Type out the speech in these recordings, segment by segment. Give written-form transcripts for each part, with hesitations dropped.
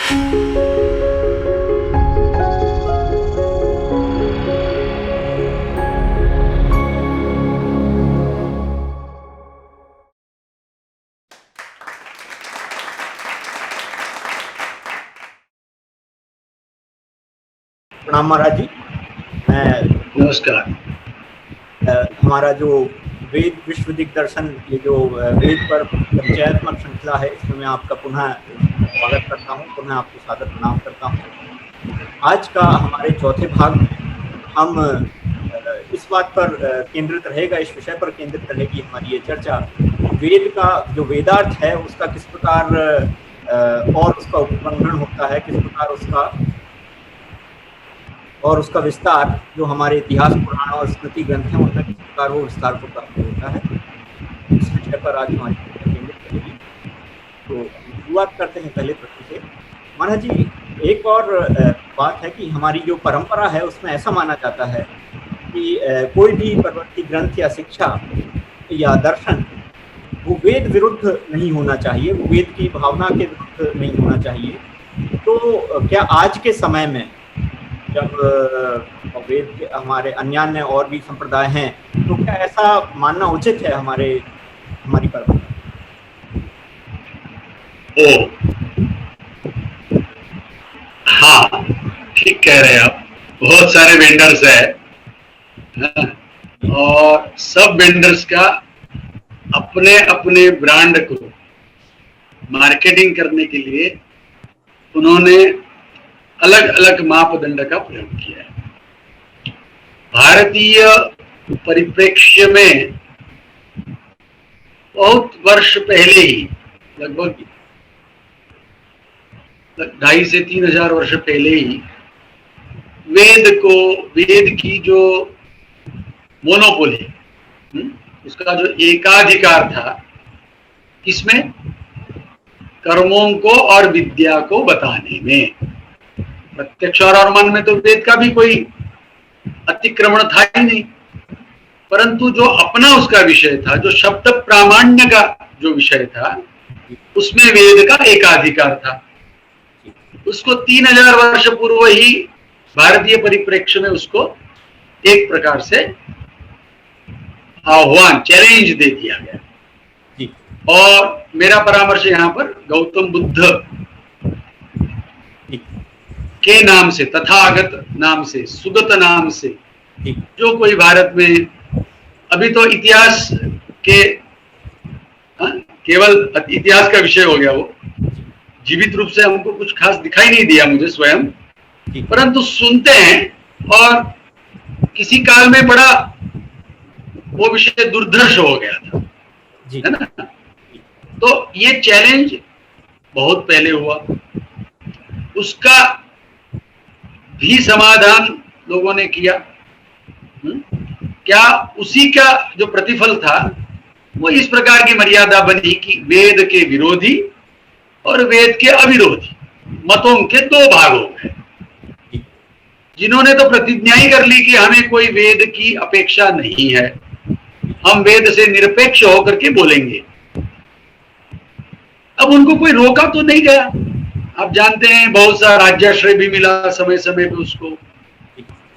प्रणाम महाराज जी। मैं नमस्कार। हमारा जो वेद विश्व दिग्दर्शन, ये जो वेद पर परिचयात्मक श्रृंखला है, इसमें मैं आपका पुनः स्वागत करता हूँ, पुनः आपको सादर प्रणाम करता हूँ। आज का हमारे चौथे भाग में हम इस बात पर केंद्रित रहेगा, इस विषय पर केंद्रित रहेगी हमारी ये चर्चा, वेद का जो वेदार्थ है उसका किस प्रकार और उसका उपबंधन होता है, किस प्रकार उसका विस्तार जो हमारे इतिहास, पुराण और स्मृति ग्रंथ हैं उनमें किस प्रकार वो विस्तार को प्राप्त होता है, इस विषय पर आज हमारी केंद्रित रहेगी। तो शुरुआत करते हैं पहले प्रश्न से। महाराज जी, एक और बात है कि हमारी जो परंपरा है उसमें ऐसा माना जाता है कि कोई भी परवर्ती ग्रंथ या शिक्षा या दर्शन वो वेद विरुद्ध नहीं होना चाहिए, वो वेद की भावना के विरुद्ध नहीं होना चाहिए। तो क्या आज के समय में जब वेद के हमारे अन्य और भी संप्रदाय हैं, तो क्या ऐसा मानना उचित है हमारी परंपरा? हाँ, ठीक कह रहे हैं आप। बहुत सारे वेंडर्स है और सब वेंडर्स का अपने अपने ब्रांड को मार्केटिंग करने के लिए उन्होंने अलग अलग मापदंड का प्रयोग किया है। भारतीय परिप्रेक्ष्य में बहुत वर्ष पहले ही, लगभग 2,500 से 3,000 वर्ष पहले ही वेद की जो मोनोपोली, उसका जो एकाधिकार था, किसमें? कर्मों को और विद्या को बताने में। प्रत्यक्ष और अनुमान में तो वेद का भी कोई अतिक्रमण था ही नहीं, परंतु जो अपना उसका विषय था, जो शब्द प्रामाण्य का जो विषय था, उसमें वेद का एकाधिकार था। उसको 3,000 वर्ष पूर्व ही भारतीय परिप्रेक्ष्य में उसको एक प्रकार से आह्वान, चैलेंज दे दिया गया। और मेरा परामर्श यहाँ पर गौतम बुद्ध के नाम से, तथागत नाम से, सुगत नाम से, जो कोई भारत में अभी तो इतिहास के केवल इतिहास का विषय हो गया, वो जीवित रूप से हमको कुछ खास दिखाई नहीं दिया मुझे स्वयं, परंतु सुनते हैं और किसी काल में बड़ा वो विषय दुर्धर्ष हो गया था, है ना। तो ये चैलेंज बहुत पहले हुआ, उसका भी समाधान लोगों ने किया। क्या उसी का जो प्रतिफल था वो इस प्रकार की मर्यादा बनी कि वेद के विरोधी और वेद के अविरोधी मतों के दो भाग हो गए। जिन्होंने तो प्रतिज्ञा ही कर ली कि हमें कोई वेद की अपेक्षा नहीं है, हम वेद से निरपेक्ष होकर के बोलेंगे। अब उनको कोई रोका तो नहीं गया। आप जानते हैं बहुत सा राज्याश्रय भी मिला समय समय पे उसको,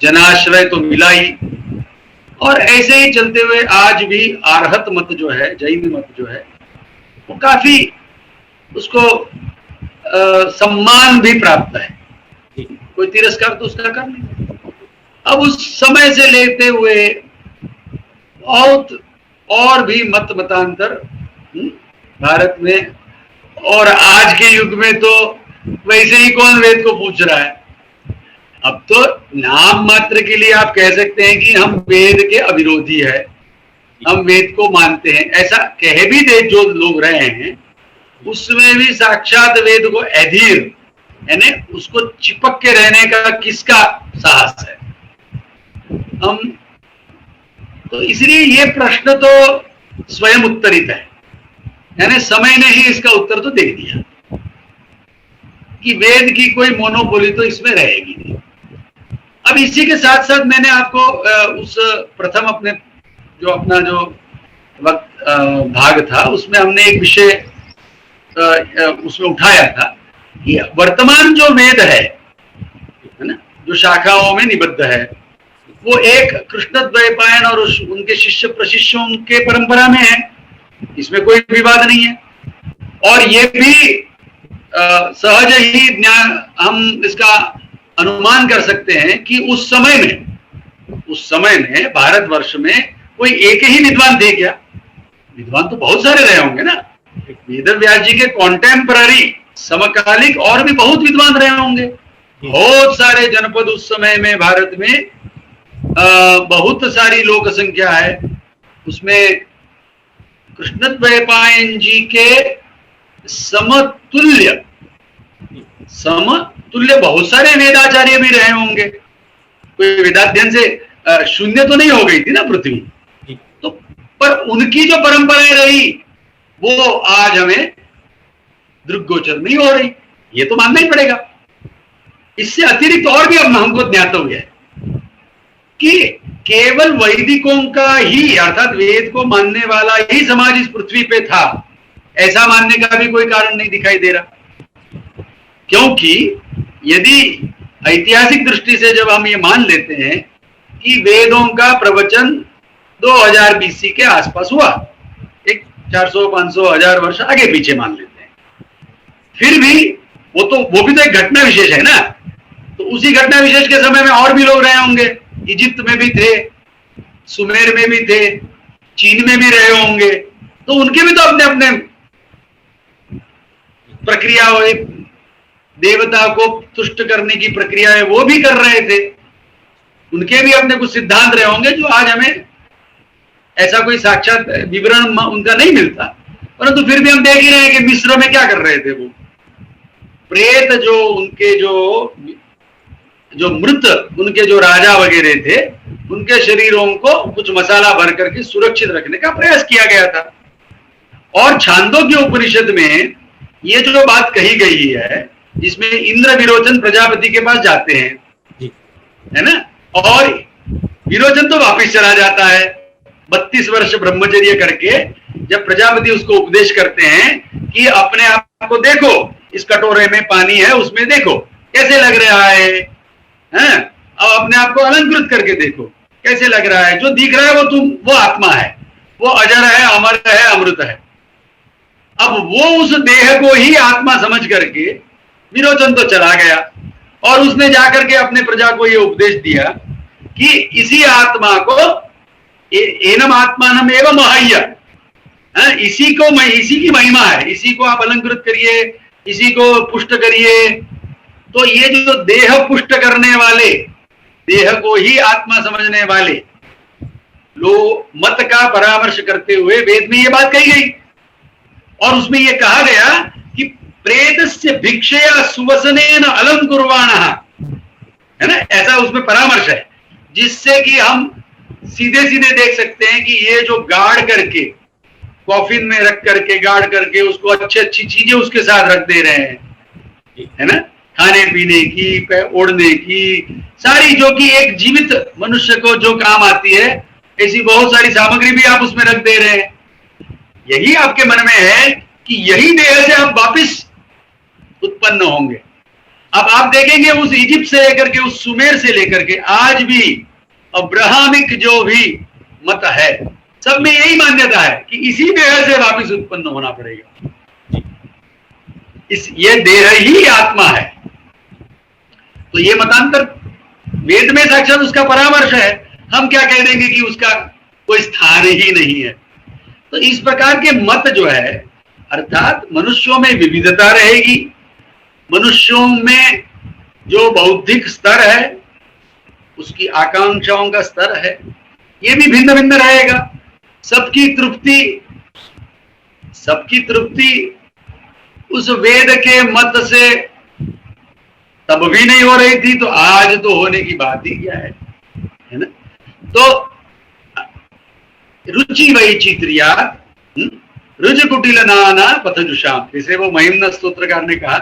जनाश्रय तो मिला ही, और ऐसे ही चलते हुए आज भी आर्हत मत जो है, जैन मत जो है, वो काफी उसको सम्मान भी प्राप्त है, कोई तिरस्कार तो उसका कर नहीं। अब उस समय से लेते हुए बहुत और भी मत मतांतर भारत में, और आज के युग में तो वैसे ही कौन वेद को पूछ रहा है। अब तो नाम मात्र के लिए आप कह सकते हैं कि हम वेद के अविरोधी है, हम वेद को मानते हैं, ऐसा कह भी दे जो लोग रहे हैं, उसमें भी साक्षात वेद को अधीर, यानी उसको चिपक के रहने का किसका साहस है। हम तो इसलिए ये प्रश्न तो स्वयं उत्तरित है, यानी समय ने ही इसका उत्तर तो दे दिया कि वेद की कोई मोनोपोली तो इसमें रहेगी नहीं। अब इसी के साथ साथ मैंने आपको उस प्रथम अपना जो वक्त भाग था, उसमें हमने एक विषय उसमें उठाया था कि वर्तमान जो वेद है ना, जो शाखाओं में निबद्ध है, वो एक कृष्णद्वैपायन और उनके शिष्य प्रशिष्यों के परंपरा में है, इसमें कोई विवाद नहीं है। और ये भी सहज ही हम इसका अनुमान कर सकते हैं कि उस समय में भारतवर्ष में कोई एक ही विद्वान थे क्या? विद्वान तो बहुत सारे रहे होंगे ना। वेद व्यास जी के कॉन्टेम्पररी समकालिक और भी बहुत विद्वान रहे होंगे। बहुत सारे जनपद उस समय में भारत में बहुत सारी लोक संख्या है, उसमें कृष्णद्वैपायन जी के समतुल्य बहुत सारे वेदाचार्य भी रहे होंगे। कोई वेदाध्ययन से शून्य तो नहीं हो गई थी ना पृथ्वी, तो पर उनकी जो परंपराएं रही वो आज हमें दृग्गोचर नहीं हो रही, ये तो मानना ही पड़ेगा। इससे अतिरिक्त और भी अब हमको ज्ञातव्य है कि केवल वैदिकों का ही अर्थात वेद को मानने वाला ही समाज इस पृथ्वी पे था, ऐसा मानने का भी कोई कारण नहीं दिखाई दे रहा। क्योंकि यदि ऐतिहासिक दृष्टि से जब हम ये मान लेते हैं कि वेदों का प्रवचन 2000 बीसी के आसपास हुआ, एक 400, 500, 1000 वर्ष आगे पीछे मान लेते हैं, फिर भी वो भी तो एक घटना विशेष है ना। तो उसी घटना विशेष के समय में और भी लोग रहे होंगे, इजिप्त में भी थे, सुमेर में भी थे, चीन में भी रहे होंगे, तो उनके भी तो अपने अपने प्रक्रिया, देवता को तुष्ट करने की प्रक्रिया है, वो भी कर रहे थे। उनके भी अपने कुछ सिद्धांत रहे होंगे जो आज हमें ऐसा कोई साक्षात विवरण उनका नहीं मिलता, परंतु फिर भी हम देख ही रहे हैं कि मिस्र में क्या कर रहे थे वो प्रेत, जो उनके जो मृत उनके जो राजा वगैरह थे, उनके शरीरों को कुछ मसाला भर करके सुरक्षित रखने का प्रयास किया गया था। और छांदोग्य उपनिषद में ये जो बात कही गई है, जिसमें इंद्र विरोचन प्रजापति के पास जाते हैं, है ना, और विरोचन तो वापिस चला जाता है 32 वर्ष ब्रह्मचर्य करके। जब प्रजापति उसको उपदेश करते हैं कि अपने आप को देखो, इस कटोरे में पानी है, उसमें देखो कैसे लग रहा है, अब अपने आप को अलंकृत करके देखो कैसे लग रहा है। जो दिख रहा है वो आत्मा है, वो अजर है, अमर है, अमृत है। अब वो उस देह को ही आत्मा समझ करके विरोचन तो चला गया और उसने जाकर के अपने प्रजा को ये उपदेश दिया कि इसी आत्मा को एनम आत्मानम एवं महय्य, इसी की महिमा है, इसी को आप अलंकृत करिए, इसी को पुष्ट करिए। तो ये जो देह पुष्ट करने वाले, देह को ही आत्मा समझने वाले मत का परामर्श करते हुए वेद में ये बात कही गई। और उसमें ये कहा गया कि प्रेतस्य भिक्षया सुवसनेन अलम कुर्वाणः, है ना, ऐसा उसमें परामर्श है, जिससे कि हम सीधे सीधे देख सकते हैं कि ये जो गाड़ करके कॉफिन में रख करके गाड़ करके उसको अच्छी चीजें उसके साथ रख दे रहे हैं, है ना, खाने पीने की, ओढ़ने की, सारी जो कि एक जीवित मनुष्य को जो काम आती है, ऐसी बहुत सारी सामग्री भी आप उसमें रख दे रहे हैं। यही आपके मन में है कि यही देह से आप वापिस उत्पन्न होंगे। अब आप देखेंगे उस इजिप्ट से लेकर के, उस सुमेर से लेकर के आज भी अब्राहमिक जो भी मत है, सब में यही मान्यता है कि इसी देह से वापिस उत्पन्न होना पड़ेगा। ये देह ही आत्मा है। तो ये मतांतर वेद में साक्षात उसका परामर्श है, हम क्या कह देंगे कि उसका कोई स्थान ही नहीं है। तो इस प्रकार के मत जो है, अर्थात मनुष्यों में विविधता रहेगी, मनुष्यों में जो बौद्धिक स्तर है, उसकी आकांक्षाओं का स्तर है, ये भी भिन्न भिन्न रहेगा। सबकी तृप्ति उस वेद के मत से तब भी नहीं हो रही थी, तो आज तो होने की बात ही क्या है ना। तो रुचि वैचित्र्या रुज कुटिल नाना पथजुषाम, जैसे वो महिम्न स्तोत्रकार ने कहा,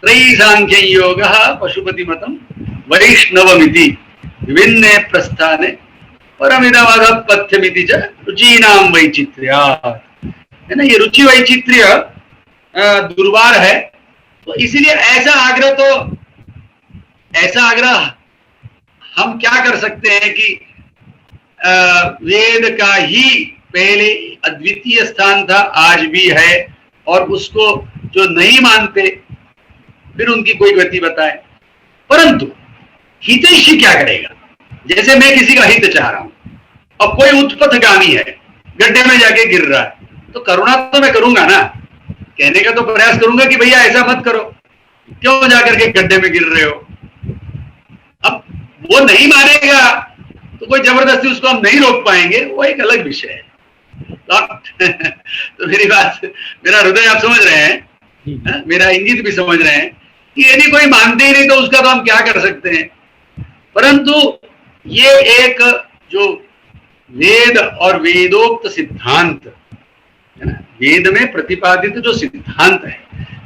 त्रयी सांख्य योग पशुपति मतम वैष्णवमिति विभिन्ने प्रस्थाने परमिदमद पथ्यमिति च रुचीनाम वैचित्र्या, है ना। ये रुचि वैचित्र्य दुर्वार है, तो इसीलिए ऐसा आग्रह हम क्या कर सकते हैं कि वेद का ही पहले अद्वितीय स्थान था, आज भी है, और उसको जो नहीं मानते फिर उनकी कोई गति बताए। परंतु हितैषी क्या करेगा? जैसे मैं किसी का हित चाह रहा हूं, अब कोई उत्पथगामी है, गड्ढे में जाके गिर रहा है, तो करुणा तो मैं करूंगा ना, कहने का तो प्रयास करूंगा कि भैया ऐसा मत करो, क्यों जाकर के गड्ढे में गिर रहे हो। अब वो नहीं मानेगा तो कोई जबरदस्ती उसको हम नहीं रोक पाएंगे, वो एक अलग विषय है। तो मेरी बात, मेरा हृदय आप समझ रहे हैं, मेरा इंगित भी समझ रहे हैं कि यदि कोई मानते ही नहीं तो उसका तो हम क्या कर सकते हैं। परंतु ये एक जो वेद और वेदोक्त सिद्धांत है ना, वेद में प्रतिपादित जो सिद्धांत है,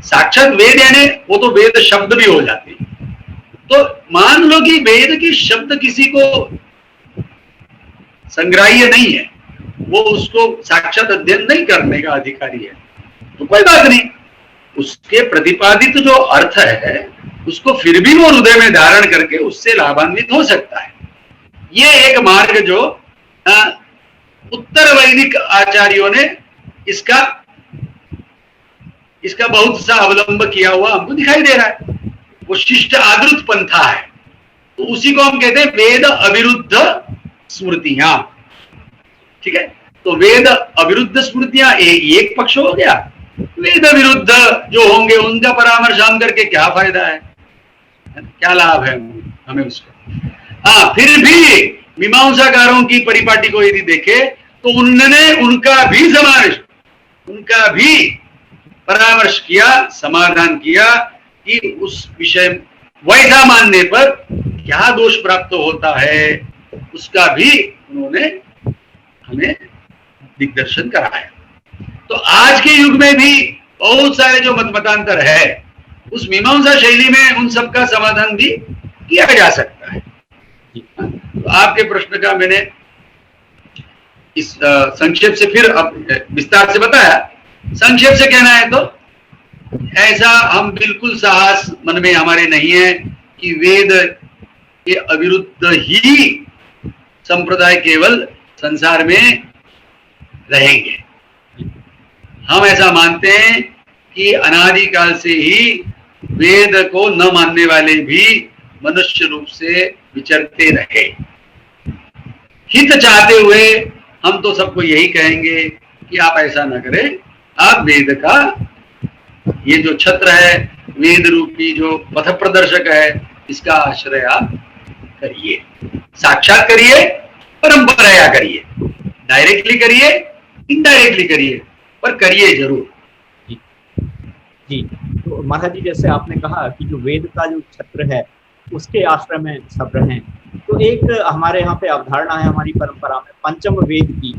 साक्षात वेद यानी वो तो वेद शब्द भी हो जाते हैं। तो मान लो कि वेद की शब्द किसी को संग्राह्य नहीं है, वो उसको साक्षात अध्ययन नहीं करने का अधिकारी है, तो कोई बात नहीं, उसके प्रतिपादित जो अर्थ है उसको फिर भी वो हृदय में धारण करके उससे लाभान्वित हो सकता है। ये एक मार्ग जो उत्तर वैदिक आचार्यों ने इसका बहुत सा अवलंब किया हुआ हमको दिखाई दे रहा है। वो शिष्ट आदृत पंथा है, तो उसी को हम कहते हैं वेद अविरुद्ध स्मृतियां। ठीक है, तो वेद अविरुद्ध स्मृतियां एक पक्ष हो गया, वेद विरुद्ध जो होंगे उनका परामर्श हम करके क्या फायदा है, क्या लाभ है हमें उसका। हाँ, फिर भी मीमांसाकारों की परिपाटी को यदि देखे तो उन्होंने उनका भी समावेश, उनका भी परामर्श किया, समाधान किया कि उस विषय वैसा मानने पर क्या दोष प्राप्त होता है, उसका भी उन्होंने हमें दिग्दर्शन कराया। तो आज के युग में भी बहुत सारे जो मतमतांतर है, उस मीमांसा शैली में उन सबका समाधान भी किया जा सकता है। तो आपके प्रश्न का मैंने इस संक्षेप से फिर विस्तार से बताया। संक्षेप से कहना है तो ऐसा हम बिल्कुल साहस मन में हमारे नहीं है कि वेद के अविरुद्ध ही संप्रदाय केवल संसार में रहेंगे। हम ऐसा मानते हैं कि अनादिकाल से ही वेद को न मानने वाले भी मनुष्य रूप से विचरते रहे। हित चाहते हुए हम तो सबको यही कहेंगे कि आप ऐसा न करें, आप वेद का ये जो छत्र है, वेद रूपी जो पथ प्रदर्शक है, इसका आश्रय आप करिए, साक्षात करिए, परंपराया करिए, डायरेक्टली करिए, इनडायरेक्टली करिए, पर करिए जरूर। जी, तो महाराज जी जैसे आपने कहा कि जो वेद का जो छत्र है उसके आश्रय में सब रहें, तो एक हमारे यहाँ पे अवधारणा है हमारी परंपरा में पंचम वेद की,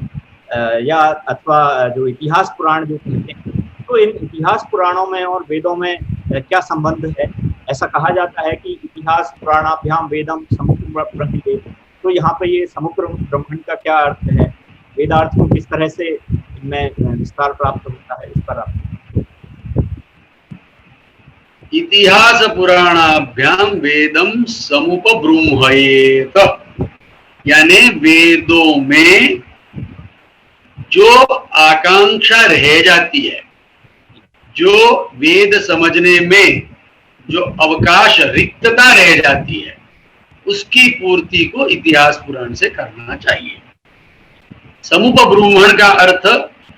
या अथवा जो इतिहास पुराण जो कहते हैं, तो इन इतिहास पुराणों में और वेदों में क्या संबंध है? ऐसा कहा जाता है कि इतिहास पुराणाभ्याम वेदम समुद्र ब्रह्मवेद, तो यहाँ पे ये समुद्र ब्रह्मंड का क्या अर्थ है, वेदार्थ को किस तरह से इनमें विस्तार प्राप्त होता है, इस पर आप। इतिहास पुराणाभ्याम वेदम समुपब्रूमहेत, यानी वेदों में जो आकांक्षा रह जाती है, जो वेद समझने में जो अवकाश रिक्तता रह जाती है, उसकी पूर्ति को इतिहास पुराण से करना चाहिए। समुपब्रूमण का अर्थ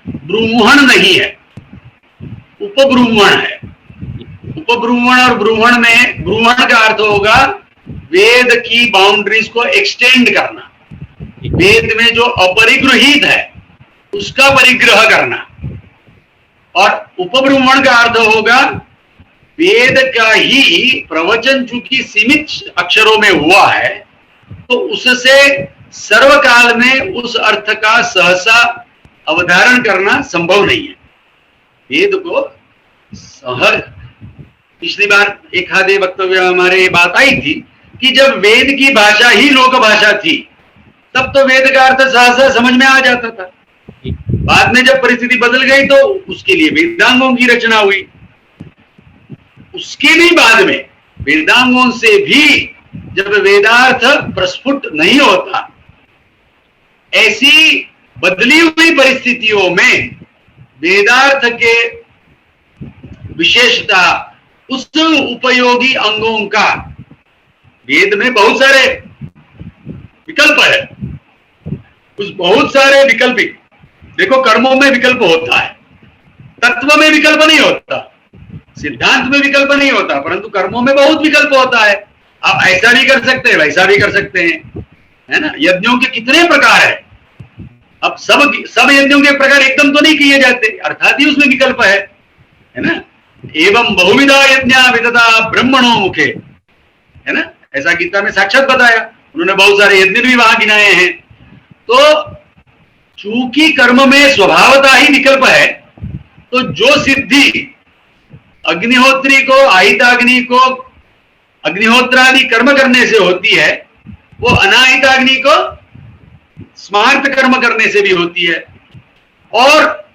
ब्रूमण नहीं है, उपब्रूमण है। उपब्रूमण और ब्रूमण में ब्रूमण का अर्थ होगा वेद की बाउंड्रीज को एक्सटेंड करना, वेद में जो अपरिगृहित है उसका परिग्रह करना, और उपब्रूमण का अर्थ होगा वेद का ही प्रवचन चूंकि सीमित अक्षरों में हुआ है तो उससे सर्वकाल में उस अर्थ का सहसा अवधारण करना संभव नहीं है। वेद को सहज, पिछली बार एक आधे वक्तव्य हमारे ये बात आई थी कि जब वेद की भाषा ही लोक भाषा थी तब तो वेद का अर्थ सहसा समझ में आ जाता था। बाद में जब परिस्थिति बदल गई तो उसके लिए वेदांगों की रचना हुई। उसके भी बाद में वेदांगों से भी जब वेदार्थ प्रस्फुट नहीं होता, ऐसी बदली हुई परिस्थितियों में वेदार्थ के विशेषता उस उपयोगी अंगों का, वेद में बहुत सारे विकल्प है, उस बहुत सारे विकल्प, देखो कर्मों में विकल्प होता है, तत्व में विकल्प नहीं होता, सिद्धांत में विकल्प नहीं होता, परंतु कर्मों में बहुत विकल्प होता है। आप ऐसा भी कर सकते हैं, वैसा भी कर सकते हैं, है ना। यज्ञों के कितने प्रकार है, अब सब यज्ञों के प्रकार एकदम तो नहीं किए जाते, अर्थात ही उसमें विकल्प है ना। एवं बहुविधा यज्ञा विदधा ब्रह्मणो मुखे, है ना, ऐसा गीता में साक्षात बताया, उन्होंने बहुत सारे यज्ञ भी वहां गिनाए हैं। तो चूंकि कर्म में स्वभावतः ही विकल्प है, तो जो सिद्धि अग्निहोत्री को, आहिताग्नि को अग्निहोत्रादि कर्म करने से होती है, वो अनाहिताग्नि को स्मार्त कर्म करने से भी होती है। और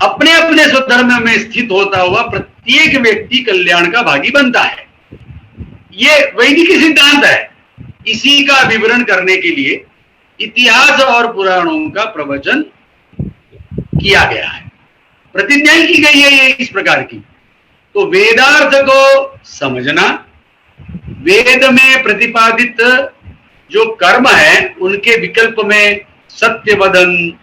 अपने अपने स्वधर्म में स्थित होता हुआ प्रत्येक व्यक्ति कल्याण का भागी बनता है। ये वैदिक सिद्धांत है। इसी का विवरण करने के लिए इतिहास और पुराणों का प्रवचन किया गया है, प्रतिज्ञा की गई है ये इस प्रकार की। तो वेदार्थ को समझना, वेद में प्रतिपादित जो कर्म है उनके विकल्प में सत्य वदन,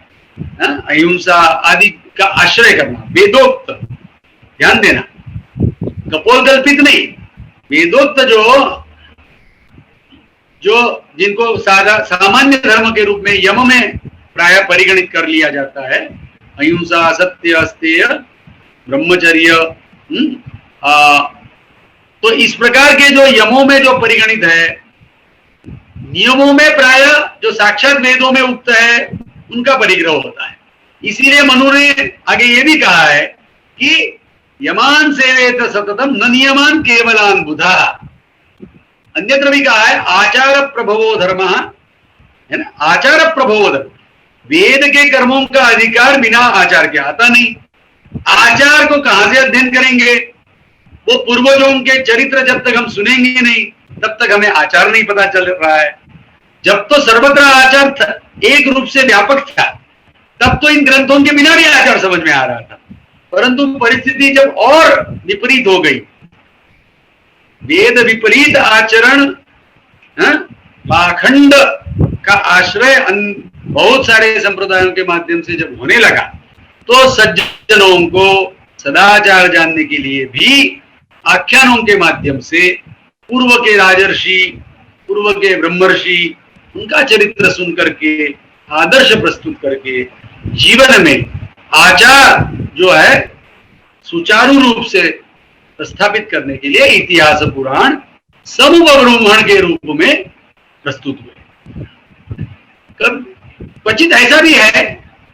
अहिंसा आदि का आश्रय करना, वेदोक्त, ध्यान देना, कपोल कल्पित नहीं, वेदोक्त जो जिनको सामान्य धर्म के रूप में यम में प्राय परिगणित कर लिया जाता है, अहिंसा, सत्य, अस्तेय, ब्रह्मचर्य, तो इस प्रकार के जो यमों में जो परिगणित है, नियमों में प्राय जो साक्षात वेदों में उक्त है उनका परिग्रह होता है। इसीलिए मनु ने आगे ये भी कहा है कि यमान सेवेत सततम न नियमान केवलान बुधा। अन्यत्र भी कहा है आचार प्रभवो धर्म, है ना, आचार प्रभवो धर्म। वेद के कर्मों का अधिकार बिना आचार के आता नहीं। आचार को कहां से अध्ययन करेंगे? वो पूर्वजों के चरित्र जब तक हम सुनेंगे नहीं तब तक हमें आचार नहीं पता चल रहा है। जब तो सर्वत्र आचार था, एक रूप से व्यापक था, तब तो इन ग्रंथों के बिना भी आचार समझ में आ रहा था। परंतु परिस्थिति जब और विपरीत हो गई, वेद विपरीत आचरण, पाखंड का आश्रय बहुत सारे संप्रदायों के माध्यम से जब होने लगा, तो सज्जनों को सदाचार जानने के लिए भी आख्यानों के माध्यम से पूर्व के राजर्षि, पूर्व के ब्रह्मर्षि, उनका चरित्र सुन करके, आदर्श प्रस्तुत करके जीवन में आचार जो है सुचारू रूप से स्थापित करने के लिए इतिहास पुराण समूह के रूप में प्रस्तुत हुए। क्वचित ऐसा भी है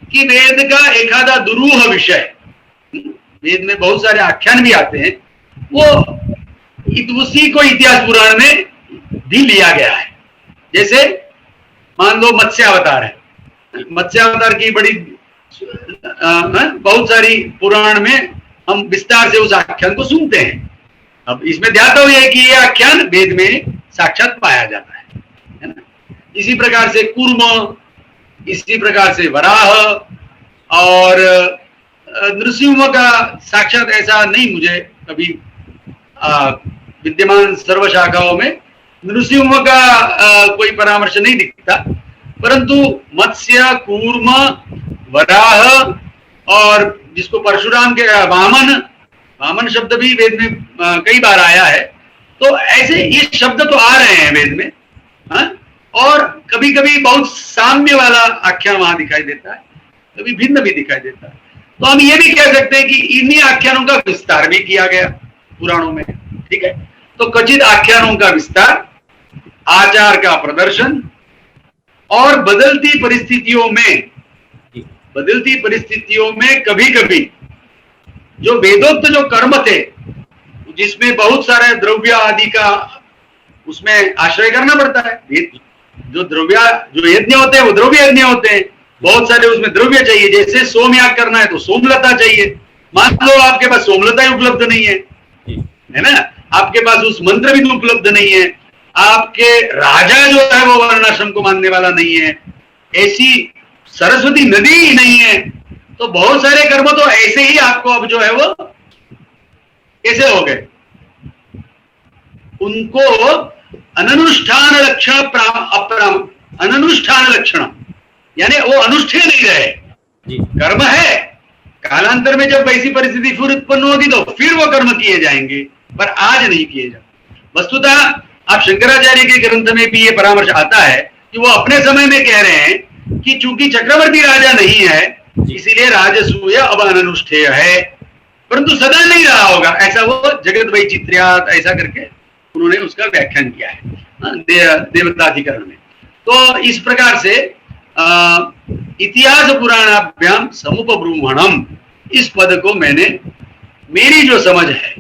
कि वेद का एखादा दुरूह विषय, वेद में बहुत सारे आख्यान भी आते हैं, वो उसी को इतिहास पुराण में भी लिया गया है। जैसे मान लो मत्स्यावतार है, मत्स्यावतार की बड़ी बहुत सारी पुराण में हम विस्तार से उस आख्यान को सुनते हैं। अब इसमें ध्यान है कि ये आख्यान वेद में साक्षात पाया जाता है ना। इसी प्रकार से कूर्म, इसी प्रकार से वराह, और नृसिंह का साक्षात ऐसा नहीं मुझे कभी विद्यमान सर्व शाखाओं में नृसिंह का कोई परामर्श नहीं दिखता, परंतु मत्स्य, कूर्म, वराह और जिसको परशुराम के वामन शब्द भी वेद में कई बार आया है। तो ऐसे ये शब्द तो आ रहे हैं वेद में, और कभी कभी बहुत साम्य वाला आख्यान वहां दिखाई देता है, कभी भिन्न भी दिखाई देता है। तो हम ये भी कह सकते हैं कि इन्हीं आख्यानों का विस्तार भी किया गया पुराणों में, ठीक है। तो कथित आख्यानों का विस्तार, आचार का प्रदर्शन, और बदलती परिस्थितियों में कभी कभी जो वेदोक्त जो कर्म थे, जिसमें बहुत सारे द्रव्य आदि का उसमें आश्रय करना पड़ता है। जो यज्ञ होते हैं वो द्रव्य यज्ञ होते हैं, बहुत सारे उसमें द्रव्य चाहिए। जैसे सोमयाग करना है तो सोमलता चाहिए, मान लो आपके पास सोमलता ही उपलब्ध नहीं है है ना, आपके पास उस मंत्र भी उपलब्ध नहीं है, आपके राजा जो है वो वर्णाश्रम को मानने वाला नहीं है, ऐसी सरस्वती नदी ही नहीं है, तो बहुत सारे कर्म तो ऐसे ही आपको अब जो है वो कैसे हो गए, उनको अनुष्ठान लक्षण अनुष्ठान लक्षण, यानी वो अनुष्ठेय नहीं रहे, कर्म है, कालांतर में जब वैसी परिस्थिति फिर उत्पन्न होगी तो फिर वो कर्म किए जाएंगे, पर आज नहीं किए जाते। वस्तुतः आप शंकराचार्य के ग्रंथ में भी ये परामर्श आता है कि वो अपने समय में कह रहे हैं कि चूंकि चक्रवर्ती राजा नहीं है इसीलिए राजसूय अब अनुष्ठेय है, परंतु सदा नहीं रहा होगा, ऐसा वो जगत वैचित्र्यात् ऐसा करके उन्होंने उसका व्याख्यान किया है देवताधिकरण में। तो इस प्रकार से इतिहास पुराणाभ्याम समुपब्रूमणम, इस पद को मैंने, मेरी जो समझ है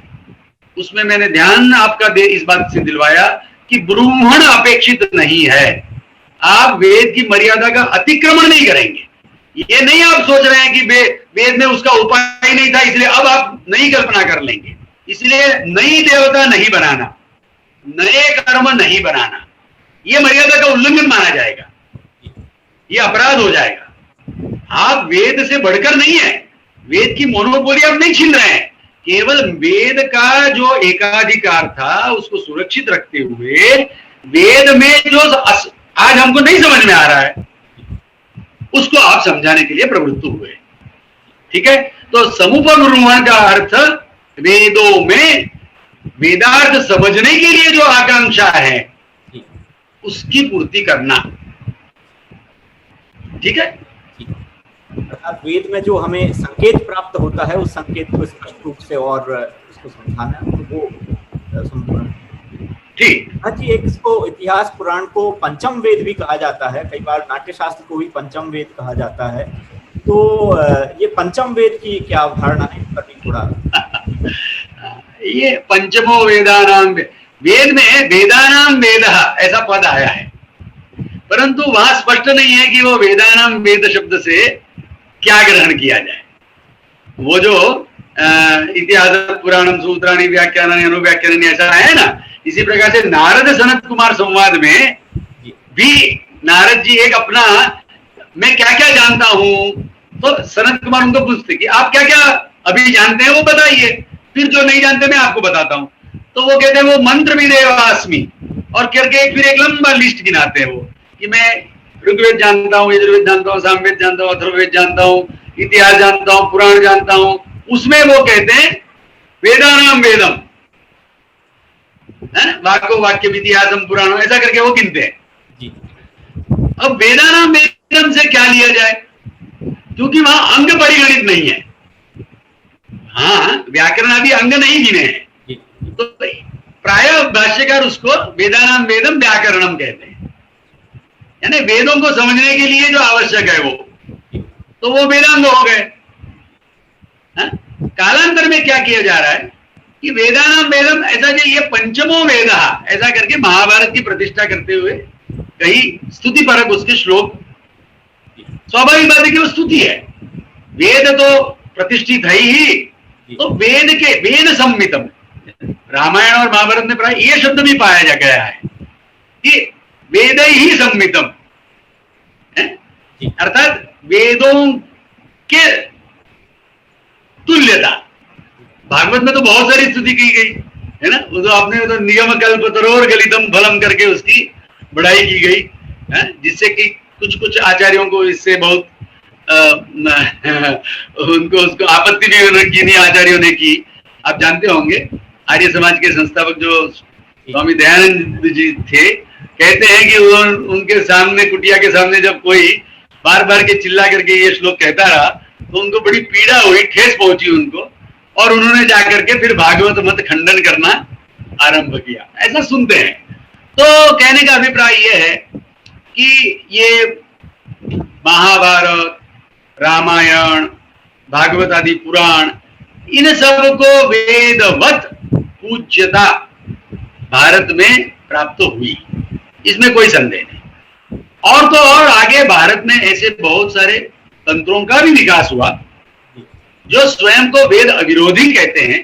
उसमें मैंने ध्यान आपका इस बात से दिलवाया कि ब्रूमण अपेक्षित नहीं है, आप वेद की मर्यादा का अतिक्रमण नहीं करेंगे। ये नहीं आप सोच रहे हैं कि वेद में उसका उपाय नहीं था इसलिए अब आप नई कल्पना कर लेंगे, इसलिए नई देवता नहीं बनाना, नए कर्म नहीं बनाना, ये मर्यादा का उल्लंघन माना जाएगा, ये अपराध हो जाएगा। आप वेद से बढ़कर नहीं है, वेद की मोनोपोली आप नहीं छीन रहे हैं, केवल वेद का जो एकाधिकार था उसको सुरक्षित रखते हुए वेद में जो आज हमको नहीं समझ में आ रहा है उसको आप समझाने के लिए प्रवृत्त हुए। ठीक है, तो समुपब्रूमण का अर्थ वेदों में वेदार्थ समझने के लिए जो आकांक्षा है उसकी पूर्ति करना। ठीक है, अर्थात वेद में जो हमें संकेत प्राप्त होता है उस संकेत को स्पष्ट रूप से और उसको समझाना, तो वो संपूर्ण। ठीक। हाँ जी, एक इसको इतिहास पुराण को पंचम वेद भी कहा जाता है, कई बार नाट्यशास्त्र को भी पंचम वेद कहा जाता है, तो ये पंचम वेद की क्या अवधारणा है, कभी थोड़ा ये पंचमो वेदानाम, वेद में वेदानाम वेदः ऐसा पद आया है, परंतु वहां स्पष्ट नहीं है कि वो वेदानाम वेद शब्द से क्या ग्रहण किया जाए। वो जो इतिहास पुराणम सूत्राणि व्याख्यानानि अनुव्याख्यानानि ऐसा है ना, इसी प्रकार से नारद सनत कुमार संवाद में भी नारद जी एक अपना मैं क्या क्या जानता हूं, तो सनत कुमार उनको पूछते कि आप क्या क्या अभी जानते हैं वो बताइए, फिर जो नहीं जानते मैं आपको बताता हूं। तो वो कहते हैं वो मंत्र विदेवास्मि, और करके फिर एक लंबा लिस्ट गिनाते हैं वो कि मैं ऋग्वेद जानता हूँ, यजुर्वेद जानता हूँ, सामवेद जानता हूँ, अथर्ववेद जानता हूँ, इतिहास जानता हूँ, पुराण जानता हूँ। उसमें वो कहते हैं वेदानाम वेदम, है वाक्यो वाक्य इतिहासम पुराणम, ऐसा करके वो गिनते हैं। अब वेदानाम वेदम से क्या लिया जाए, क्योंकि वहां अंग परिगणित नहीं है, हाँ व्याकरण आदि अंग नहीं गिने हैं, तो प्राय भाष्यकार उसको वेदानाम वेदम व्याकरणम कहते हैं, यानी वेदों को समझने के लिए जो आवश्यक है वो, तो वो वेदांग हो गए। कालांतर में क्या किया जा रहा है कि वेदानाम वेदम ऐसा जो ये पंचमो वेद ऐसा करके महाभारत की प्रतिष्ठा करते हुए कहीं स्तुति परक उसके श्लोक, स्वाभाविक बात है कि वो स्तुति है, वेद तो प्रतिष्ठित है ही, तो वेद के वेद संमितम, रामायण और महाभारत में प्राय ये शब्द भी पाया गया है कि वेद ही संमितम, अर्थात वेदों के तुल्यता। भागवत में तो बहुत सारी स्तुति की गई है ना, वो तो आपने तो निगम कल्प तरोर गलितम फलम करके उसकी बढ़ाई की गई है, जिससे कि कुछ कुछ आचार्यों को इससे बहुत उनको उसको आपत्ति भी किन्हीं आचार्यों ने की। आप जानते होंगे आर्य समाज के संस्थापक जो स्वामी दयानंद जी थे, कहते हैं कि उनके सामने, कुटिया के सामने जब कोई बार बार के चिल्ला करके ये श्लोक कहता रहा तो उनको बड़ी पीड़ा हुई, ठेस पहुंची उनको, और उन्होंने जाकर के फिर भागवत मत खंडन करना आरंभ किया, ऐसा सुनते हैं। तो कहने का अभिप्राय यह है कि ये महाभारत, रामायण, भागवत आदि पुराण, इन सब को वेदवत पूज्यता भारत में प्राप्त हुई, इसमें कोई संदेह नहीं। और तो और आगे भारत में ऐसे बहुत सारे तंत्रों का भी विकास हुआ जो स्वयं को वेद अविरोधी कहते हैं,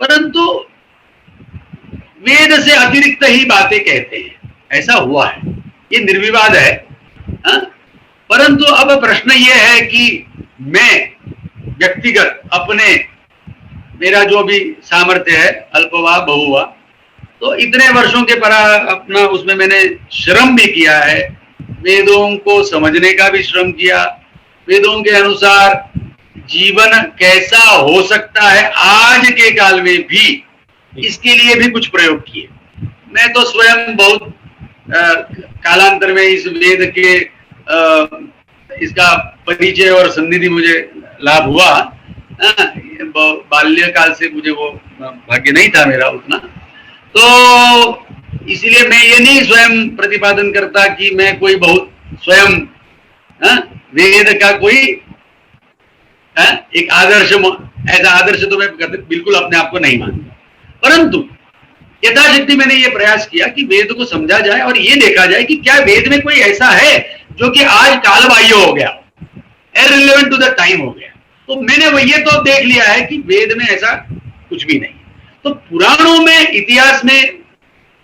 परंतु वेद से अतिरिक्त ही बातें कहते हैं, ऐसा हुआ है, ये निर्विवाद है। हाँ? परंतु अब प्रश्न ये है कि मैं व्यक्तिगत अपने, मेरा जो भी सामर्थ्य है, अल्पवा बहुवा, तो इतने वर्षों के परा अपना उसमें मैंने श्रम भी किया है, वेदों को समझने का भी श्रम किया, वेदों के अनुसार जीवन कैसा हो सकता है आज के काल में भी, इसके लिए भी कुछ प्रयोग किए। मैं तो स्वयं बहुत कालांतर में इस वेद के इसका परिचय और सन्निधि मुझे लाभ हुआ। बाल्यकाल से मुझे वो भाग्य नहीं था मेरा उतना, तो इसलिए मैं ये नहीं स्वयं प्रतिपादन करता कि मैं कोई बहुत स्वयं वेद का कोई एक आदर्श, ऐसा आदर्श तो मैं बिल्कुल अपने आप को नहीं मानता, परंतु यथाशक्ति मैंने ये प्रयास किया कि वेद को समझा जाए और ये देखा जाए कि क्या वेद में कोई ऐसा है जो कि आज कालबाह्य हो गया, इररिलेवेंट टू द टाइम हो गया। तो मैंने वो ये तो देख लिया है कि वेद में ऐसा कुछ भी नहीं। तो पुराणों में, इतिहास में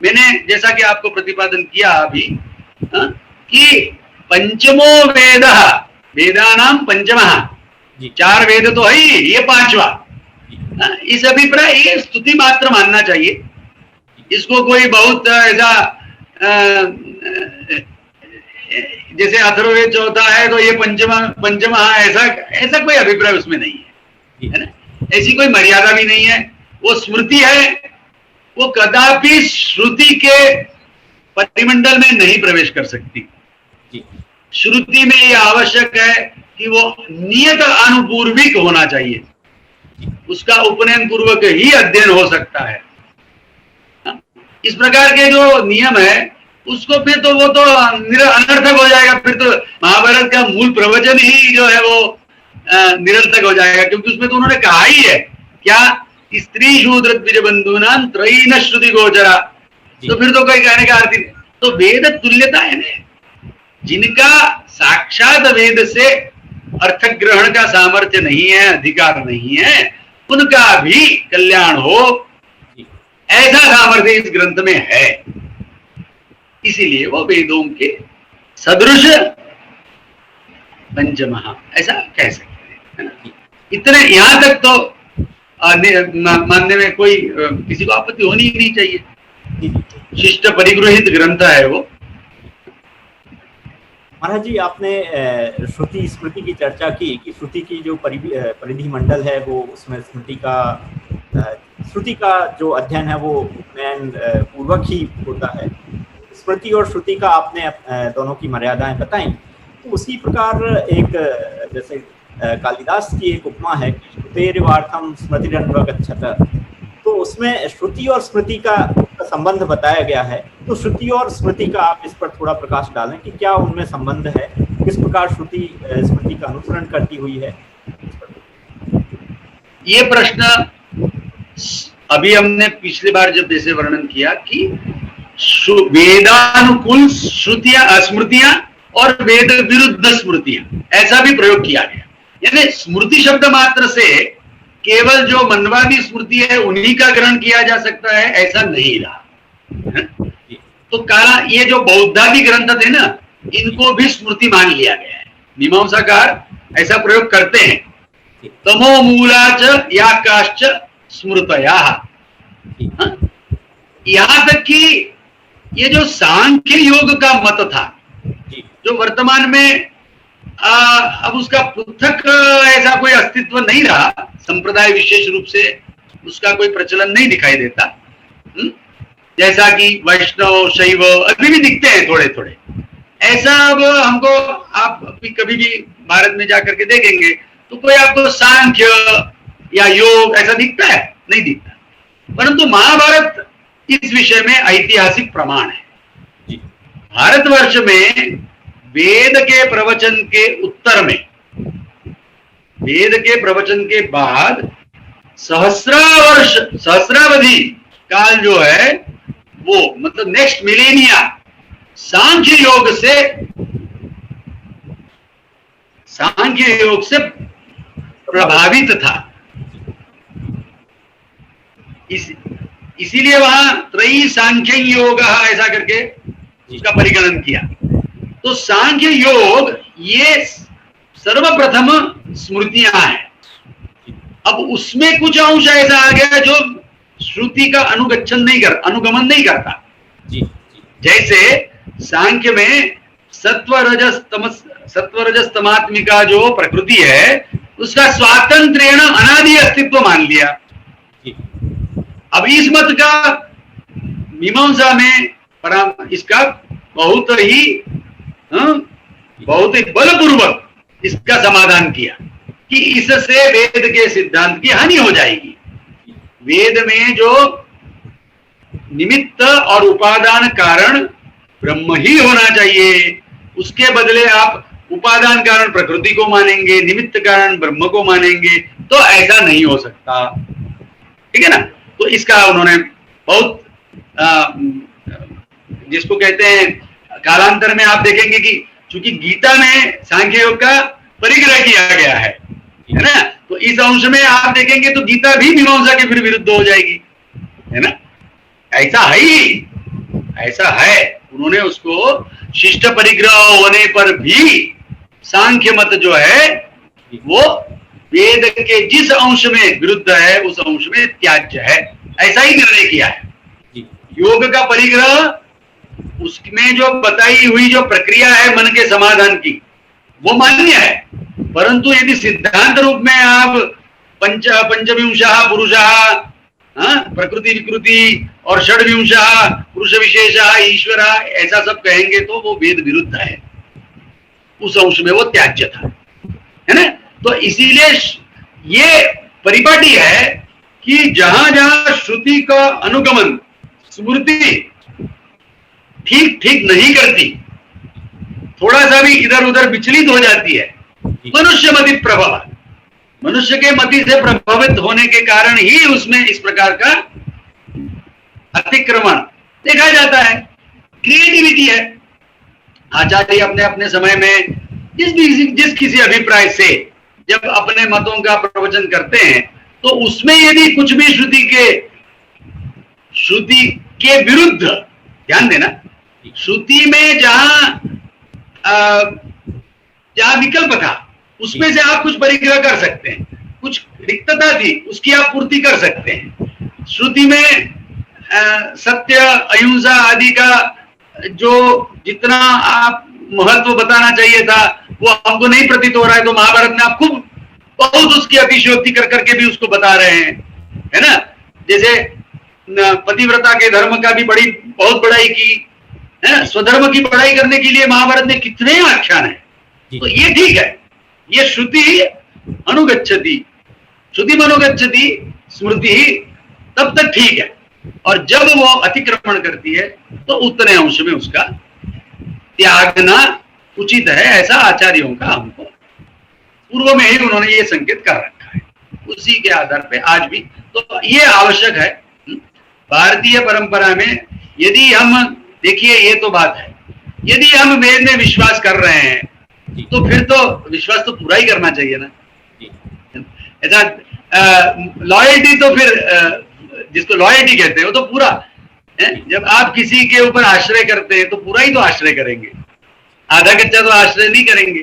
मैंने जैसा कि आपको प्रतिपादन किया अभी कि पंचमो वेद, वेदानाम पंचमः, 4 वेद तो है ही, ये 5वां। इस अभिप्राय ये स्तुति मात्र मानना चाहिए, इसको कोई बहुत ऐसा जैसे अथर्ववेद चौथा है तो ये पंचमा ऐसा कोई अभिप्राय उसमें नहीं है ना, ऐसी कोई मर्यादा भी नहीं है। वो स्मृति है, वो कदापि श्रुति के परिमंडल में नहीं प्रवेश कर सकती। श्रुति में यह आवश्यक है कि वो नियत अनुपूर्विक होना चाहिए, उसका उपनयन पूर्वक ही अध्ययन हो सकता है। इस प्रकार के जो नियम है उसको फिर तो वो तो अनर्थक हो जाएगा, फिर तो महाभारत का मूल प्रवचन ही जो है वो निरर्थक हो जाएगा, क्योंकि उसमें तो उन्होंने कहा ही है क्या, स्त्री शूद्र द्विज बंधुनां त्रयीन श्रुति गोचरा, तो फिर तो कोई कहने का अर्थ नहीं। तो वेद तुल्यता है ना, जिनका साक्षात वेद से अर्थ ग्रहण का सामर्थ्य नहीं है, अधिकार नहीं है, उनका भी कल्याण हो, ऐसा सामर्थ्य इस ग्रंथ में है। इसीलिए वो वेदों के सदृश पंचमहा ऐसा कह सकते हैं, है ना। इतने यहां तक तो मानने में कोई किसी को आपत्ति होनी ही नहीं चाहिए, शिष्ट परिगृहित ग्रंथ है वो। महाराज जी, आपने श्रुति स्मृति की चर्चा की कि श्रुति की जो परिधि मंडल है वो, उसमें श्रुति का जो अध्ययन है वो उपनयन पूर्वक ही होता है। स्मृति और श्रुति का आपने दोनों की मर्यादाएं बताई। तो उसी प्रकार एक जैसे कालिदास की एक उपमा है कि श्रुतेरिवार्थम स्मृतिरन्वगच्छत, तो उसमें श्रुति और स्मृति का संबंध बताया गया है। तो श्रुति और स्मृति का आप इस पर थोड़ा प्रकाश डालें कि क्या उनमें संबंध है, किस प्रकार श्रुति स्मृति का अनुसरण करती हुई है। ये प्रश्न अभी हमने पिछली बार जब जैसे वर्णन किया कि वेदानुकूल श्रुतियां स्मृतियां और वेद विरुद्ध स्मृतियां, ऐसा भी प्रयोग किया गया। यानी स्मृति शब्द मात्र से केवल जो मनवादी स्मृति है उन्हीं का ग्रहण किया जा सकता है, ऐसा नहीं रहा। तो काला ये जो बौद्धादि ग्रंथ थे ना, इनको भी स्मृति मान लिया गया है। मीमांसाकार ऐसा प्रयोग करते हैं, तमो मूलाच या काश्च स्मृतया। यहां तक कि ये जो सांख्य योग का मत था, जो वर्तमान में अब उसका पृथक ऐसा कोई अस्तित्व नहीं रहा, संप्रदाय विशेष रूप से उसका कोई प्रचलन नहीं दिखाई देता, जैसा कि वैष्णव शैव अभी भी दिखते हैं थोड़े थोड़े, ऐसा अब हमको आप कभी भी भारत में जाकर के देखेंगे तो कोई आपको सांख्य या योग ऐसा दिखता है? नहीं दिखता। परंतु महाभारत इस विषय में ऐतिहासिक प्रमाण है। भारतवर्ष में वेद के प्रवचन के उत्तर में, वेद के प्रवचन के बाद सहस्रावधि काल जो है वो, मतलब नेक्स्ट मिलेनिया, सांख्य योग से प्रभावित था। इसीलिए वहां त्रयी सांख्य योग ऐसा करके उसका परिगणन किया। तो सांख्य योग ये सर्वप्रथम स्मृतियां हैं। अब उसमें कुछ अंश ऐसा आ गया जो श्रुति का अनुगमन नहीं करता। जैसे सांख्य में सत्वरजस तमात्मिका जो प्रकृति है उसका स्वातंत्र्येण अनादि अस्तित्व मान लिया। अब इस मत का मीमांसा में इसका बहुत ही बलपूर्वक इसका समाधान किया कि इससे वेद के सिद्धांत की हानि हो जाएगी। वेद में जो निमित्त और उपादान कारण ब्रह्म ही होना चाहिए, उसके बदले आप उपादान कारण प्रकृति को मानेंगे, निमित्त कारण ब्रह्म को मानेंगे, तो ऐसा नहीं हो सकता। ठीक है ना। तो इसका उन्होंने बहुत जिसको कहते हैं कालांतर में आप देखेंगे कि चूंकि गीता में सांख्य योग का परिग्रह किया गया है ना, तो इस अंश में आप देखेंगे तो गीता भी मीमांसा के फिर विरुद्ध हो जाएगी, है ना। ऐसा है ही, ऐसा है। उन्होंने उसको शिष्ट परिग्रह होने पर भी सांख्य मत जो है वो वेद के जिस अंश में विरुद्ध है उस अंश में त्याज्य है, ऐसा ही निर्णय किया है। योग का परिग्रह उसमें जो बताई हुई जो प्रक्रिया है मन के समाधान की वो मान्य है, परंतु यदि सिद्धांत रूप में आप पंचविंशः पुरुषः, प्रकृति विकृति और षड्विंशः पुरुष विशेषः ईश्वर ऐसा सब कहेंगे तो वो वेद विरुद्ध है, उस अंश में वो त्याज्य था, है ना। तो इसीलिए ये परिपाटी है कि जहां जहां श्रुति का अनुगमन स्मृति ठीक ठीक नहीं करती, थोड़ा सा भी इधर उधर विचलित हो जाती है, मनुष्य मति प्रभाव, मनुष्य के मति से प्रभावित होने के कारण ही उसमें इस प्रकार का अतिक्रमण देखा जाता है। क्रिएटिविटी है। आचार्य अपने अपने समय में जिस किसी अभिप्राय से जब अपने मतों का प्रवचन करते हैं तो उसमें यदि कुछ भी श्रुति के विरुद्ध, ध्यान देना, श्रुति में जहां विकल्प था उसमें से आप कुछ परिग्रह कर सकते हैं, कुछ रिक्तता थी उसकी आप पूर्ति कर सकते हैं। श्रुति में सत्य अहिंसा आदि का जो जितना आप महत्व बताना चाहिए था वो हमको नहीं प्रतीत हो रहा है, तो महाभारत में आप खूब बहुत उसकी अतिशयोक्ति कर करके भी उसको बता रहे हैं, है ना। जैसे पतिव्रता के धर्म का भी बहुत बड़ाई की है, स्वधर्म की बड़ाई करने के लिए महाभारत में कितने आख्यान है। तो ये ठीक है, ये श्रुति अनुगच्छति, श्रुति अनुगच्छति स्मृति तब तक ठीक है, और जब वो अतिक्रमण करती है तो उतने अंश में उसका त्यागना उचित है, ऐसा आचार्यों का हमको पूर्व में ही उन्होंने ये संकेत कर रखा है। उसी के आधार पे आज भी तो ये आवश्यक है। भारतीय परंपरा में यदि हम देखिए, ये तो बात है, यदि हम वेद में विश्वास कर रहे हैं तो फिर तो विश्वास तो पूरा ही करना चाहिए ना। ऐसा लॉयल्टी तो फिर जिसको लॉयल्टी कहते हैं वो तो पूरा है। जब आप किसी के ऊपर आश्रय करते हैं तो पूरा ही तो आश्रय करेंगे, आधा कच्चा तो आश्रय नहीं करेंगे।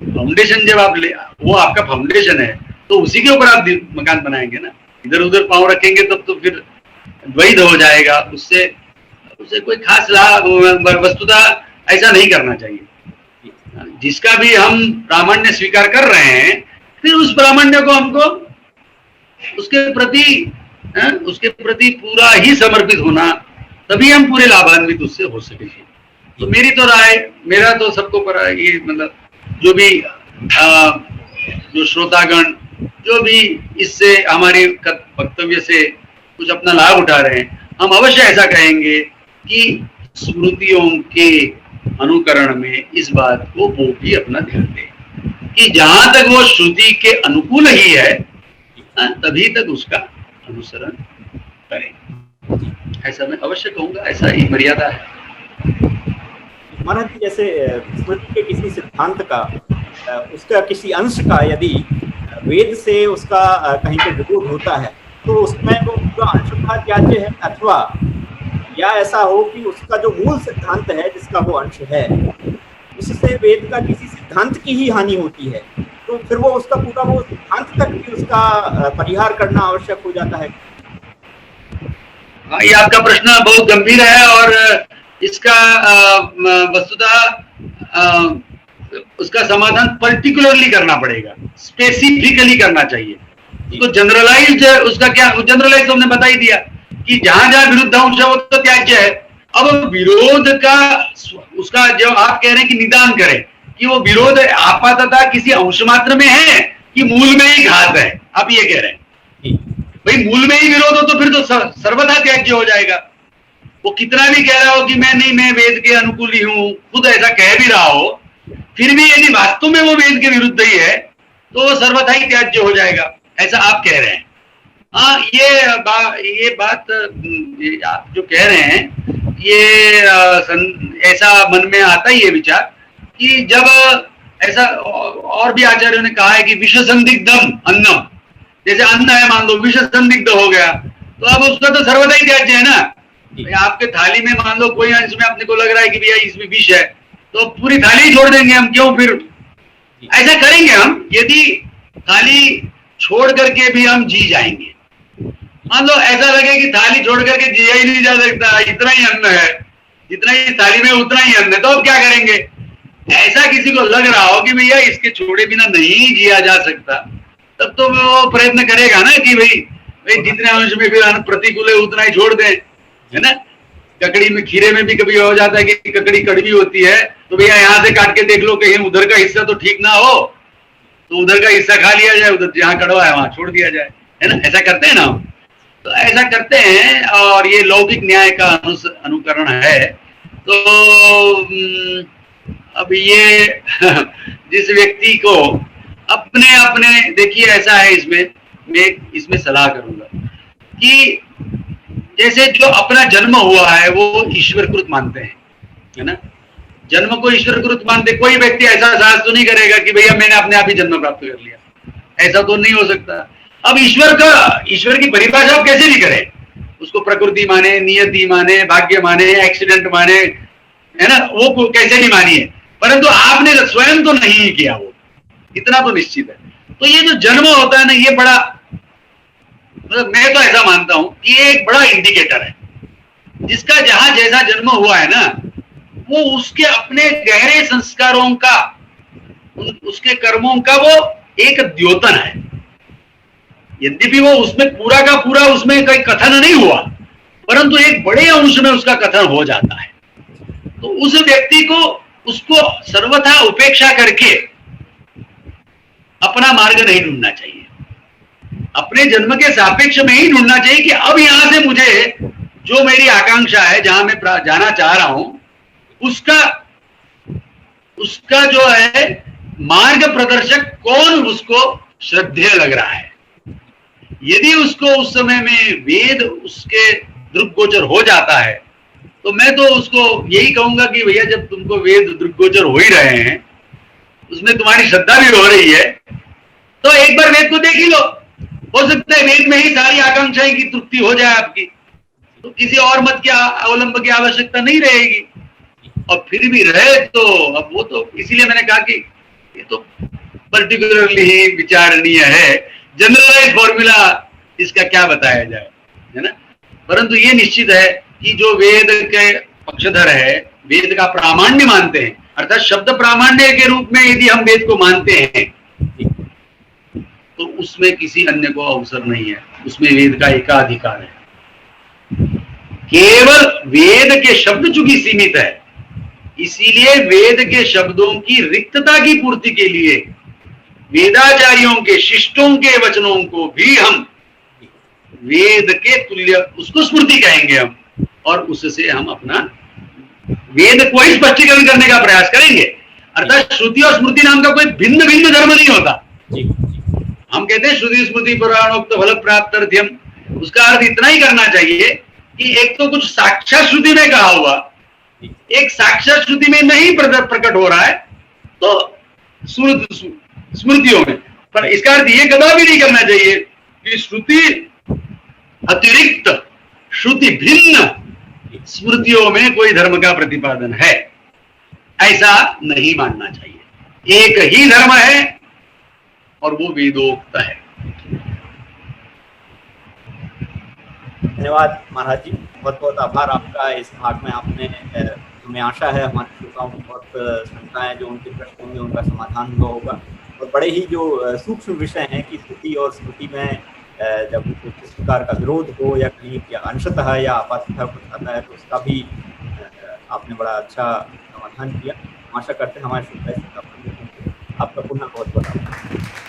फाउंडेशन जब आप वो आपका फाउंडेशन है तो उसी के ऊपर आप मकान बनाएंगे ना। इधर उधर पांव रखेंगे तब तो फिर द्वैध हो जाएगा, उससे कोई खास लाभ वस्तुतः ऐसा नहीं करना चाहिए। जिसका भी हम प्रामाण्य स्वीकार कर रहे हैं फिर उस प्रामाण्य को हमको उसके प्रति पूरा ही समर्पित होना, तभी हम पूरे लाभान्वित उससे हो सकेंगे। तो मेरी तो राय, मेरा तो सबको पर ये मतलब जो भी जो श्रोतागण जो भी इससे हमारे वक्तव्य से कुछ अपना लाभ उठा रहे हैं, हम अवश्य ऐसा कहेंगे कि स्मृतियों के अनुकरण में इस बात को वो भी अपना ध्यान दें कि जहां तक वो श्रुति के अनुकूल ही है तभी तक उसका अनुसरण करें। ऐसा मैं अवश्य कहूंगा, ऐसा ही मर्यादा है। महाराज जी, जैसे स्मृति के किसी सिद्धांत का उसका किसी अंश का यदि वेद से उसका कहीं पे विरोध होता है तो उसमें वो पूरा अंश कहा त्याज्य है, अथवा या ऐसा हो कि उसका जो मूल सिद्धांत है जिसका वो अंश है उससे वेद का किसी सिद्धांत की ही हानि होती है, तो फिर वो उसका पूरा वो सिद्धांत तक भी उसका परिहार करना आवश्यक हो जाता है। ये आपका प्रश्न बहुत गंभीर है और इसका वस्तुतः उसका समाधान पर्टिकुलरली करना पड़ेगा, स्पेसिफिकली करना चाहिए। तो जनरलाइज उसका क्या, जनरलाइज तो हमने बता ही दिया कि जहां जहां विरुद्ध अंश है वो तो त्याज्य है। अब विरोध का उसका जो आप कह रहे हैं कि निदान करें कि वो विरोध आपातता किसी अंश मात्र में है कि मूल में ही घात है, आप ये कह रहे हैं। भाई मूल में ही विरोध हो तो फिर तो सर्वथा त्याज्य हो जाएगा। वो कितना भी कह रहा हो कि मैं वेद के अनुकूल ही हूं, खुद ऐसा कह भी रहा हो, फिर भी यदि वास्तव में वो वेद के विरुद्ध ही है तो वो सर्वथा ही त्याज्य हो जाएगा, ऐसा आप कह रहे हैं। हाँ, ये बात आप जो कह रहे हैं ये ऐसा मन में आता ही है विचार कि जब ऐसा, और भी आचार्यों ने कहा है कि विष संदिग्धम अन्नम, जैसे अन्न है मान लो विष संदिग्ध हो गया तो अब उसका तो सर्वथा ही त्याज्य है ना। आपके थाली में मान लो कोई अंश में अपने को लग रहा है कि भैया इसमें विष है तो पूरी थाली छोड़ देंगे हम, क्यों? फिर ऐसा करेंगे हम यदि थाली छोड़ करके भी हम जी जाएंगे। मान लो ऐसा लगे कि थाली छोड़ करके जिया ही नहीं जा सकता, इतना ही अन्न है, जितना ही थाली में उतना ही अन्न है, तो अब क्या करेंगे? ऐसा किसी को लग रहा हो कि भैया इसके छोड़े बिना नहीं जिया जा सकता, तब तो वो प्रयत्न करेगा ना कि भाई जितने अंश में फिर अन्न प्रतिकूल है उतना ही छोड़ दें, है ना। ककड़ी में, खीरे में भी कभी हो जाता है कि ककड़ी कड़वी होती है तो भैया यहाँ से काट के देख लो कहीं उधर का हिस्सा तो ठीक ना हो तो उधर का हिस्सा खा लिया जाए, उधर जहाँ कड़वा है वहां छोड़ दिया जाए, है ना। ऐसा करते हैं ना हम, तो ऐसा करते हैं और ये लौकिक न्याय का अनुकरण है। तो अब ये जिस व्यक्ति को अपने अपने, देखिए ऐसा है, इसमें मैं इसमें सलाह करूंगा कि जैसे जो अपना जन्म हुआ है वो ईश्वरकृत मानते हैं, है ना। जन्म को ईश्वरकृत मानते, कोई व्यक्ति ऐसा साहस तो नहीं करेगा कि भैया मैंने अपने आप ही जन्म प्राप्त कर लिया, ऐसा तो नहीं हो सकता। अब ईश्वर की परिभाषा आप कैसे भी करें, उसको प्रकृति माने, नियति माने, भाग्य माने, एक्सीडेंट माने, है ना, वो कैसे नहीं मानिए, परंतु आपने स्वयं तो नहीं किया, वो इतना तो निश्चित है। तो ये जो जन्म होता है ना, ये बड़ा, मतलब मैं तो ऐसा मानता हूं कि ये एक बड़ा इंडिकेटर है। जिसका जहां जैसा जन्म हुआ है ना, वो उसके अपने गहरे संस्कारों का, उसके कर्मों का वो एक द्योतन है। यद्यपि वो उसमें पूरा का पूरा उसमें कोई कथन नहीं हुआ, परंतु एक बड़े अंश में उसका कथन हो जाता है। तो उस व्यक्ति को उसको सर्वथा उपेक्षा करके अपना मार्ग नहीं ढूंढना चाहिए, अपने जन्म के सापेक्ष में ही ढूंढना चाहिए कि अब यहां से मुझे जो मेरी आकांक्षा है, जहां मैं जाना चाह रहा हूं, उसका जो है मार्ग प्रदर्शक कौन उसको श्रद्धेय लग रहा है। यदि उसको उस समय में वेद उसके दृग्गोचर हो जाता है तो मैं तो उसको यही कहूंगा कि भैया जब तुमको वेद दृग्गोचर हो ही रहे हैं, उसमें तुम्हारी श्रद्धा भी हो रही है, तो एक बार वेद को देख ही लो। हो सकता है वेद में ही सारी आकांक्षाएं की तृप्ति हो जाए आपकी, तो किसी और मत के अवलंब की आवश्यकता नहीं रहेगी। और फिर भी रहे तो अब वो तो इसीलिए मैंने कहा कि ये तो पर्टिकुलरली ही विचारणीय है, जनरलाइज फॉर्मूला इसका क्या बताया जाए, है ना। परंतु ये निश्चित है कि जो वेद के पक्षधर है, वेद का प्रामाण्य मानते हैं, अर्थात शब्द प्रामाण्य के रूप में यदि हम वेद को मानते हैं तो उसमें किसी अन्य को अवसर नहीं है, उसमें वेद का एकाधिकार है। केवल वेद के शब्द चूंकि सीमित है, इसीलिए वेद के शब्दों की रिक्तता की पूर्ति के लिए वेदाचार्यों के शिष्टों के वचनों को भी हम वेद के तुल्य, उसको स्मृति कहेंगे हम, और उससे हम अपना वेद को ही स्पष्टीकरण करने का प्रयास करेंगे। अर्थात श्रुति और स्मृति नाम का कोई भिन्न भिन्न धर्म नहीं होता। हम कहते हैं श्रुति स्मृति पुराणोक्त फल प्राप्त्यर्थम, उसका अर्थ इतना ही करना चाहिए कि एक तो कुछ साक्षात श्रुति में कहा हुआ, एक साक्षात श्रुति में नहीं प्रकट हो रहा है तो स्मृतियों में, पर इसका अर्थ ये कभी भी नहीं करना चाहिए कि श्रुति अतिरिक्त श्रुति भिन्न स्मृतियों में कोई धर्म का प्रतिपादन है, ऐसा नहीं मानना चाहिए। एक ही धर्म है और वो वेदोक्त है। धन्यवाद महाराज जी, बहुत बहुत आभार आपका। इस भाग में आपने हमें आशा है हमारे श्रोताओं को बहुत शंकाएं जो उनके प्रश्न होंगे उनका समाधान हुआ होगा, और बड़े ही जो सूक्ष्म विषय हैं कि स्तुति और स्मृति में जब किस प्रकार का विरोध हो या कहीं या अंशतः या आपातः कुछ आता है तो उसका भी आपने बड़ा अच्छा समाधान किया। आशा करते हैं हमारे श्रोता आपका पुनः बहुत बहुत आभार।